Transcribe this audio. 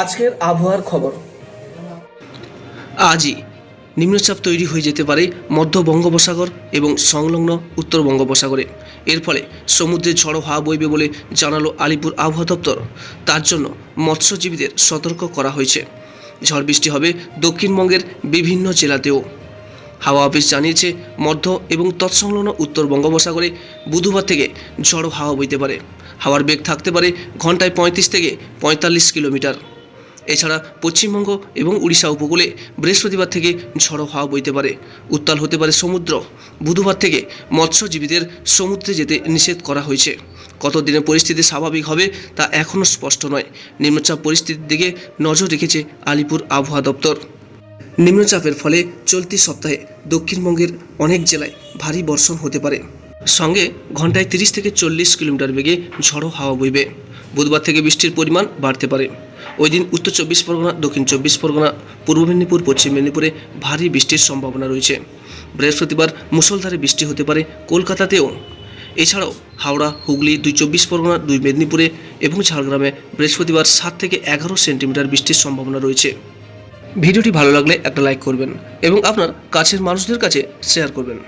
আজকের আবহাওয়ার খবর। আজই নিম্নচাপ তৈরি হয়ে যেতে পারে মধ্য বঙ্গোপসাগর এবং সংলগ্ন উত্তর বঙ্গোপসাগরে। এর ফলে সমুদ্রে ঝড়ো হাওয়া বইবে বলে জানালো আলিপুর আবহাওয়া দপ্তর। তার জন্য মৎস্যজীবীদের সতর্ক করা হয়েছে। ঝড় বৃষ্টি হবে দক্ষিণবঙ্গের বিভিন্ন জেলাতেও। হাওয়া অফিস জানিয়েছে মধ্য এবং তৎসংলগ্ন উত্তর বঙ্গোপসাগরে বুধবার থেকে ঝড়ো হাওয়া বইতে পারে। হাওয়ার বেগ থাকতে পারে ঘন্টায় 35 থেকে 45 কিলোমিটার। এছাড়া পশ্চিমবঙ্গ এবং উড়িষ্যা উপকূলে বৃহস্পতিবার থেকে ঝড়ো হাওয়া বইতে পারে। উত্তাল হতে পারে সমুদ্র। বুধবার থেকে মৎস্যজীবীদের সমুদ্রে যেতে নিষেধ করা হয়েছে। কতদিনে পরিস্থিতি স্বাভাবিক হবে তা এখনও স্পষ্ট নয়। নিম্নচাপ পরিস্থিতির দিকে নজর রেখেছে আলিপুর আবহাওয়া দপ্তর। নিম্নচাপের ফলে চলতি সপ্তাহে দক্ষিণবঙ্গের অনেক জেলায় ভারী বর্ষণ হতে পারে। সঙ্গে ঘন্টায় 30 থেকে 40 কিলোমিটার বেগে ঝড়ো হাওয়া বইবে। বুধবার থেকে বৃষ্টির পরিমাণ বাড়তে পারে। ওই দিন উত্তর 24 পরগনা, দক্ষিণ 24 পরগনা, পূর্ব মেদিনীপুর, পশ্চিম মেদিনীপুরে ভারী বৃষ্টির সম্ভাবনা রয়েছে। বৃহস্পতিবার মুষলধারে বৃষ্টি হতে পারে কলকাতাতেও। এছাড়াও হাওড়া, হুগলি, 2 24 পরগনা, 2 মেদিনীপুরে এবং ঝাড়গ্রামে বৃহস্পতিবার 7 থেকে 11 সেন্টিমিটার বৃষ্টির সম্ভাবনা রয়েছে। ভিডিওটি ভালো লাগলে একটা লাইক করবেন এবং আপনার কাছের মানুষদের কাছে শেয়ার করবেন।